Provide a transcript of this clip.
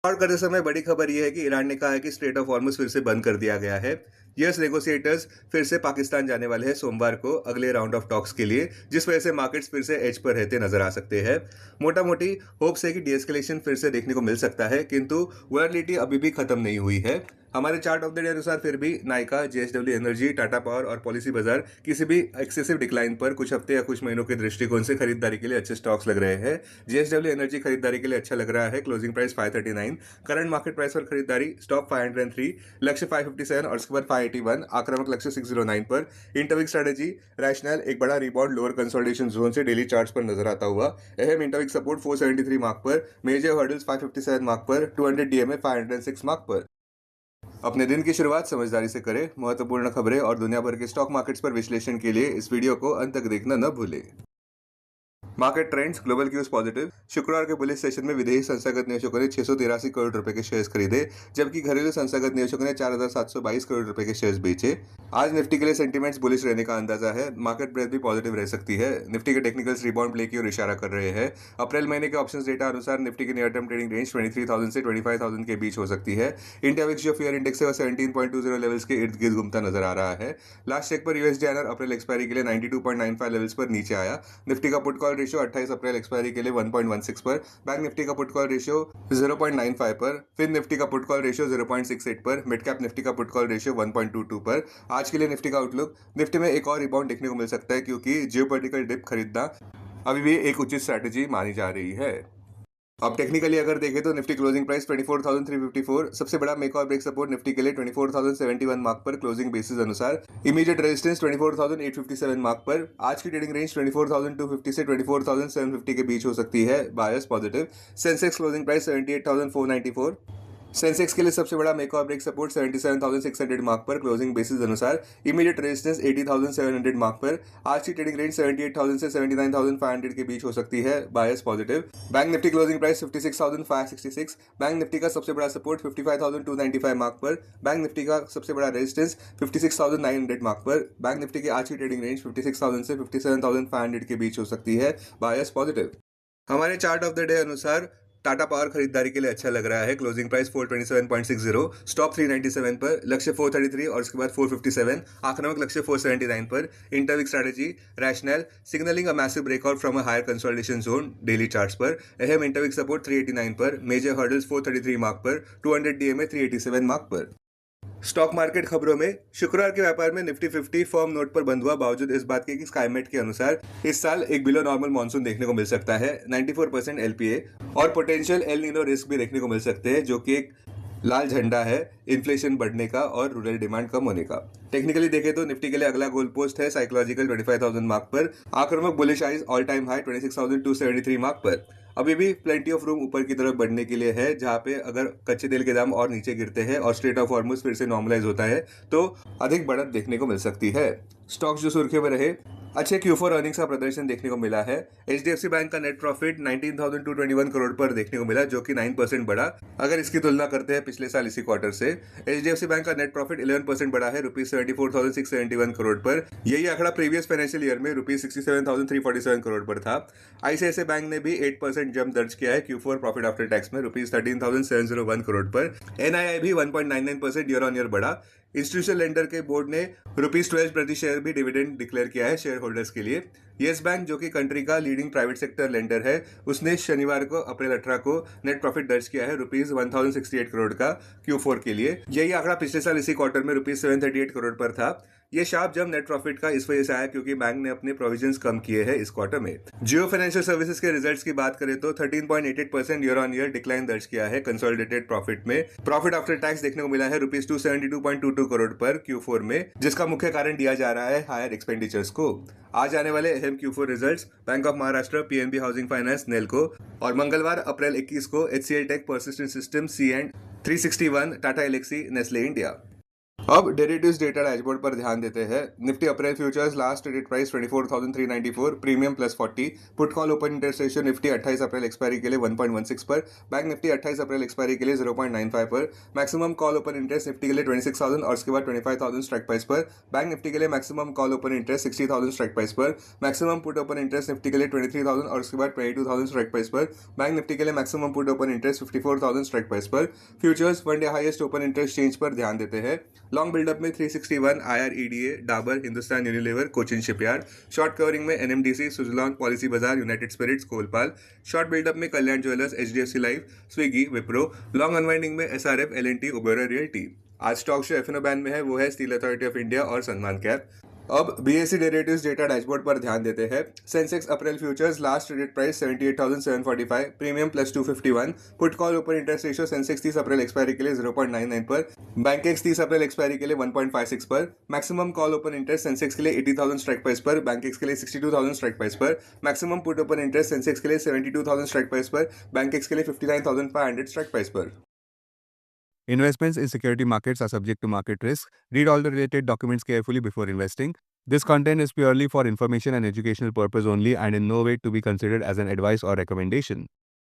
Record करते समय बड़ी खबर यह है कि ईरान ने कहा है कि स्ट्रेट ऑफ हॉर्मुज फिर से बंद कर दिया गया है। यूएस नेगोशिएटर्स फिर से पाकिस्तान जाने वाले हैं सोमवार को अगले राउंड ऑफ टॉक्स के लिए, जिस वजह से मार्केट्स फिर से एज पर रहते नजर आ सकते हैं। मोटा मोटी होप्स है कि डीएस्केलेशन फिर से देखने को मिल सकता है, किंतु वोलेटिलिटी अभी भी खत्म नहीं हुई है। हमारे चार्ट ऑफ द डे अनुसार फिर भी Nykaa, JSW energy, Tata power और पॉलिसी बाजार किसी भी एक्सेसिव डिक्लाइन पर कुछ हफ्ते या कुछ महीनों के दृष्टिकोण से खरीदारी के लिए अच्छे स्टॉक्स लग रहे हैं। जेएसडब्ल्यू एनर्जी खरीदारी के लिए अच्छा लग रहा है, closing price 539, current market price पर खरीदारी, स्टॉप 503, लक्ष्य 557 और उसके बाद 581, आक्रामक लक्ष्य 609 पर। इंटरविक स्ट्रेटेजी रैशनल एक बड़ा रिबाउंड लोअर कंसोलिडेशन जोन से डेली चार्ट्स पर नजर आता हुआ। अहम इंटरविक सपोर्ट 473 मार्क पर, मेजर हर्डल्स 557 मार्क पर, 200 डीएमए 506 मार्क पर। अपने दिन की शुरुआत समझदारी से करें। महत्वपूर्ण खबरें और दुनिया भर के स्टॉक मार्केट्स पर विश्लेषण के लिए इस वीडियो को अंत तक देखना न भूलें। Market trends, global cues positive. शुक्रवार के बुलिश सेशन में विदेशी संस्थागत निवेशकों ने 683 करोड़ रुपए के शेयर्स खरीदे, जबकि घरेलू संस्थागत निवेशकों ने 4722 करोड़ रुपए के शेयर्स बेचे। आज निफ्टी के लिए सेंटीमेंट्स बुलिश रहने का अंदाजा है। मार्केट ब्रेथ भी पॉजिटिव रह सकती है। निफ्टी के टेक्निकल्स रिबाउंड प्ले की ओर इशारा कर रहे हैं। अप्रैल महीने के ऑप्शंस डेटा अनुसार निफ्टी की नियर टर्म ट्रेडिंग रेंज 23,000 से 25,000 के बीच हो सकती है। इंडिया विक्स जो फियर इंडेक्स है वह 17.20 लेवल्स के इर्द गिर्द घूमता नजर आ रहा है। लास्ट चेक पर यूएसडी आईएनआर अप्रैल एक्सपायरी के लिए 92.95 लेवल्स पर नीचे आया। निफ्टी का put call ratio 28 April expiry के लिए 1.16 पर, बैंक निफ्टी का पुट कॉल रेशियो 0.95 पर, फिन निफ्टी का पुट कॉल रेशियो 0.68 पर, मिड कैप निफ्टी का पुट कॉल रेशियो 1.22 पर। आज के लिए निफ्टी का आउटलुक, निफ्टी में एक और रिबाउंड देखने को मिल सकता है, क्योंकि जियोपॉलिटिकल डिप खरीदना अभी भी एक उचित स्ट्रैटेजी मानी जा रही है। अब टेक्निकली अगर देखें तो निफ्टी क्लोजिंग प्राइस 24,354, सबसे बड़ा मेक और ब्रेक सपोर्ट निफ्टी के लिए 24,071 मार्क पर क्लोजिंग बेसिस अनुसार। इमीडिएट रेजिस्टेंस 24,857 मार्क पर। आज की ट्रेडिंग रेंज 24,250 से 24,750 के बीच हो सकती है, bias positive. Sensex closing price 78,494। Sensex के लिए सबसे बड़ा मेक और ब्रेक सपोर्ट 77,600 मार्क पर क्लोजिंग बेसिस अनुसार। इमीडिएट रेजिस्टेंस 80,700 मार्क पर। आज की ट्रेडिंग रेंज 78,000 से 79,500 के बीच हो सकती है, bias positive. Bank Nifty closing price 56,566। Bank Nifty का सबसे बड़ा सपोर्ट 55,295 मार्क पर। बैंक निफ्टी का सबसे बड़ा रेजिस्टेंस 56,900 मार्क पर। बैंक निफ्टी की आज की ट्रेडिंग रेंज 56,000 से 57,500 के बीच हो सकती है, बायस पॉजिटिव। हमारे चार्ट ऑफ द डे अनुसार टाटा पावर खरीदारी के लिए अच्छा लग रहा है। क्लोजिंग प्राइस 427.60, स्टॉप 397 पर, लक्ष्य 433 और उसके बाद 457, आक्रामक लक्ष्य 479 पर। Interweek strategy rationale signalling a massive breakout from a higher consolidation zone daily charts पर। अहम इंटरविक सपोर्ट 389 पर, मेजर हर्डल्स 433 मार्क पर, 200 डीएमए 387 मार्क पर। स्टॉक मार्केट खबरों में शुक्रवार के व्यापार में निफ्टी 50 फर्म नोट पर बंद हुआ, बावजूद इस बात के कि स्काईमेट के अनुसार इस साल एक बिलो नॉर्मल मानसून देखने को मिल सकता है। 94% एलपीए और पोटेंशियल एल नीनो रिस्क भी देखने को मिल सकते हैं, जो कि एक लाल झंडा है इन्फ्लेशन बढ़ने का और रूरल डिमांड कम होने का। टेक्निकली देखें तो निफ्टी के लिए अगला गोल पोस्ट है साइकोलॉजिकल 25,000 मार्क पर, आक्रामक bullish eyes all time high 26,273 mark पर। अभी भी प्लेंटी ऑफ रूम ऊपर की तरफ बढ़ने के लिए है, जहां पे अगर कच्चे तेल के दाम और नीचे गिरते हैं और स्ट्रेट ऑफ हॉर्मुज फिर से नॉर्मलाइज होता है तो अधिक बढ़त देखने को मिल सकती है। स्टॉक्स जो सुर्खियों में रहे, अच्छे Q4 अर्निंग्स का प्रदर्शन देखने को मिला है। एचडीएफसी बैंक का नेट प्रॉफिट 19,221 करोड़ पर देखने को मिला, जो कि 9% बढ़ा अगर इसकी तुलना करते हैं पिछले साल इसी क्वार्टर से। एचडीएफसी बैंक का नेट प्रॉफिट 11% बढ़ा है ₹74,671 करोड़ पर। यही आंकड़ा प्रीवियस फाइनेंशियल ईयर में ₹67,347 करोड़ पर था। आईसीआईसीआई बैंक ने भी 8% जंप दर्ज किया है Q4 प्रॉफिट आफ्टर टैक्स में ₹13,701 करोड़ पर। एनआईआई भी 1.99% ईयर ऑन ईयर बढ़ा। इंस्टीट्यूशनल लेंडर के बोर्ड ने ₹12 प्रति शेयर भी डिविडेंड डिक्लेयर किया है शेयर होल्डर्स के लिए। येस बैंक, जो कि कंट्री का लीडिंग प्राइवेट सेक्टर लेंडर है, उसने शनिवार को अप्रैल 18 को नेट प्रॉफिट दर्ज किया है ₹1,068 करोड़ का Q4 के लिए। यही आंकड़ा पिछले साल इसी क्वार्टर में ₹738 करोड़ पर था। ये शार्प जंप नेट प्रॉफिट का इस वजह से आया क्योंकि बैंक ने अपने प्रोविजंस कम किए हैं इस क्वार्टर में। जियो फाइनेंशियल सर्विसेज के रिजल्ट्स की बात करें तो 13.88% ईयर ऑन ईयर डिक्लाइन दर्ज किया है कंसोलिडेटेड प्रॉफिट में। प्रॉफिट आफ्टर टैक्स देखने को मिला है ₹272.22 करोड़ पर Q4 में, जिसका मुख्य कारण दिया जा रहा है हायर एक्सपेंडिचर्स को। आज आने वाले अहम Q4 results bank of Maharashtra, PNB housing finance, Nelco, और मंगलवार अप्रैल 21 को HCL tech, persistent system, C and 361, Tata Elxsi, Nestle India. अब डेरिवेटिव्स डेटा डैशबोर्ड पर ध्यान देते हैं। Nifty April futures last traded price 24,394, premium +40। Put call open interest ratio Nifty 28 April expiry के लिए 1.16 पर, बैंक निफ्टी 28 अप्रैल एक्सपायरी के लिए 0.95 पर। Maximum call open interest Nifty के लिए 26,000 और उसके बाद 25,000 स्ट्राइक प्राइस पर। बैंक निफ्टी के लिए maximum call open interest 60,000 strike price पर। Maximum put open interest Nifty के लिए 23,000 और उसके बाद 22,000 स्ट्राइक प्राइस पर। बैंक निफ्टी के लिए maximum put open interest 54,000 strike price पर। Futures one day highest open interest change पर ध्यान देते हैं। लॉन्ग बिल्डअप में 361 IREDA, Dabur, Hindustan Unilever, Cochin shipyard. Short covering में NMDC, Suzlon, policy Bazaar, United Spirits, Colpal. Short buildup में Kalyan jewellers, HDFC life, Swiggy, Wipro. Long unwinding में SRF, L&T, Oberoi realty. आज स्टॉक जो FNO बैन में है वो है स्टील अथॉरिटी ऑफ इंडिया और सलमान कैप। अब BSE डेरिवेटिव्स डेटा डैशबोर्ड पर ध्यान देते हैं। Sensex April futures last traded price 78,745, premium +251। Put call open interest ratio Sensex 30 अप्रैल एक्सपायरी के लिए 0.99 पर, बैंकेक्स 30 अप्रैल एक्सपायरी के लिए 1.56 पर। Maximum call open interest Sensex के लिए 80,000 स्ट्राइक प्राइस पर, बैंकेक्स के लिए 62,000 स्ट्राइक प्राइस पर। Maximum put open interest Sensex के लिए 72,000 स्ट्राइक प्राइस पर, बैंकेक्स के लिए 59,500 स्ट्राइक प्राइस पर। Investments in security markets are subject to market risk. Read all the related documents carefully before investing. This content is purely for information and educational purpose only and in no way to be considered as an advice or recommendation.